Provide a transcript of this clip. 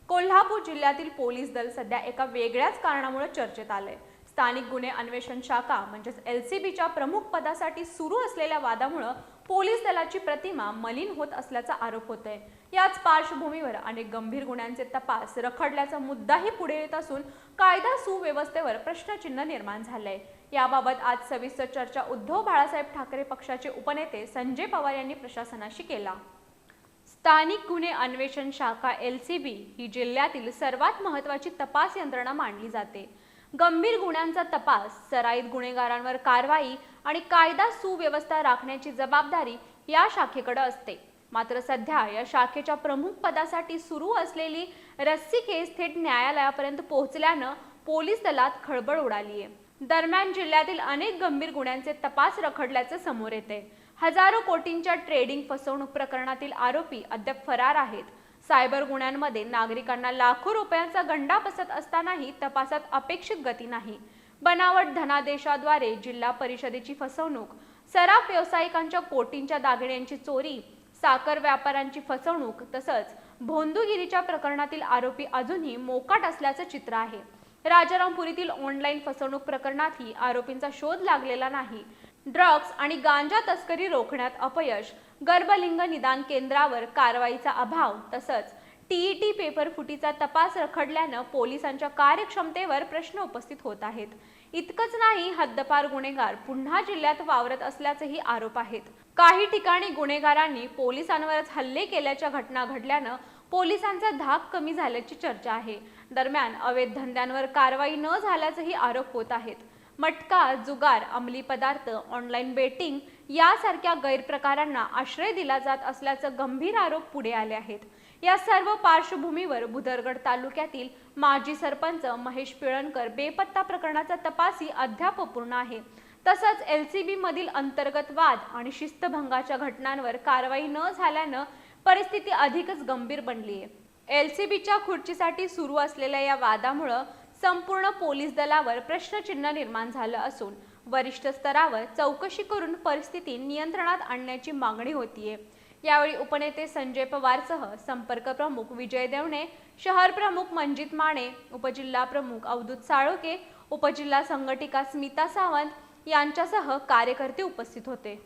कोल्हापूर जिल्ह्यातील पोलीस दल सध्या एका वेगळ्याच कारणामुळे चर्चेत आलंय। स्थानिक गुन्हे अन्वेषण शाखा म्हणजेच LCBच्या प्रमुख पदासाठी सुरू असलेल्या वादामुळे पोलीस दलाची प्रतिमा मलिन होत असल्याचा आरोप होतोय। याच पार्श्वभूमीवर अनेक गंभीर गुन्ह्यांचे तपास रखडल्याचा मुद्दाही पुढे येत असून कायदा सुव्यवस्थेवर प्रश्नचिन्ह निर्माण झालंय। याबाबत आज सविस्तर चर्चा उद्धव बाळासाहेब ठाकरे पक्षाचे उपनेते संजय पवार यांनी प्रशासनाशी केला। स्थानिक गुन्हे अन्वेषण शाखा LCB ही जिल्ह्यातील सर्वात महत्त्वाची तपास यंत्रणा मानली जाते। गंभीर गुन्ह्यांचा तपास, सराईत गुन्हेगारांवर कारवाई आणि कायदा सुव्यवस्था राखण्याची जबाबदारी या शाखेकडे असते। मात्र सध्या या शाखेच्या प्रमुख पदासाठी सुरू असलेली रस्सी केस थेट न्यायालयापर्यंत पोहोचल्यानं पोलीस दलात खळबळ उडाली आहे। दरम्यान जिल्ह्यातील अनेक गंभीर गुन्ह्यांचे तपास रखडल्याचे समोर येते। हजारो कोटींच्या ट्रेडिंग फसवणूक प्रकरणातील आरोपी अद्याप फरार आहेत। सायबर गुन्ह्यांमध्ये नागरिकांना लाखो रुपयांचा गंडा बसत असतानाही तपासात अपेक्षित गती नाही। बनावट धनादेशाद्वारे जिल्हा परिषदेची फसवणूक, सराफ व्यावसायिकांच्या कोटींच्या दागिन्यांची चोरी, साखर व्यापाऱ्यांची फसवणूक तसंच भोंदूगिरीच्या प्रकरणातील आरोपी अजूनही मोकाट असल्याचं चित्र आहे। राजारामपुरीतील ऑनलाईन फसवणूक प्रकरणातही आरोपींचा शोध लागलेला नाही। ड्रग्ज आणि गांजा तस्करी रोखण्यात अपयश, गर्भलिंग निदान केंद्रावर कारवाईचा अभाव तसंच TET पेपर फुटीचा तपास रखडल्यानं पोलिसांच्या कार्यक्षमतेवर प्रश्न उपस्थित होत आहेत। इतकंच नाही, हद्दपार गुन्हेगार पुन्हा जिल्ह्यात वावरत असल्याचेही आरोप आहेत। काही ठिकाणी गुन्हेगारांनी पोलिसांवरच हल्ले केल्याच्या घटना घडल्यानं पोलिसांचा धाक कमी झाल्याची चर्चा आहे। दरम्यान अवैध धंद्यांवर कारवाई न झाल्याचेही आरोप होत आहेत। मटका, जुगार, अंमली पदार्थ, ऑनलाईन बेटिंग यासारख्या गैरप्रकारांना आश्रय दिला जात असल्याचे गंभीर आरोप पुढे आले आहेत। या सर्व पार्श्वभूमीवर भुदरगड तालुक्यातील माजी सरपंच महेश पिळणकर बेपत्ता प्रकरणाचा तपासही अद्याप अपूर्ण आहे। तसंच LCB मधील अंतर्गत वाद आणि शिस्तभंगाच्या घटनांवर कारवाई न झाल्यानं परिस्थिती अधिकच गंभीर बनली आहे। LCBच्या खुर्चीसाठी सुरू असलेल्या या वादामुळे संपूर्ण पोलीस दलावर प्रश्नचिन्ह निर्माण झालं असून वरिष्ठ स्तरावर चौकशी करून परिस्थिती नियंत्रणात आणण्याची मागणी होतीये। यावेळी उपनेते संजय पवारसह संपर्क प्रमुख विजय देवणे, शहर प्रमुख मंजित माने, उपजिल्हा प्रमुख अवधूत साळोके, उपजिल्हा संघटिका स्मिता सावंत यांच्यासह कार्यकर्ते उपस्थित होते।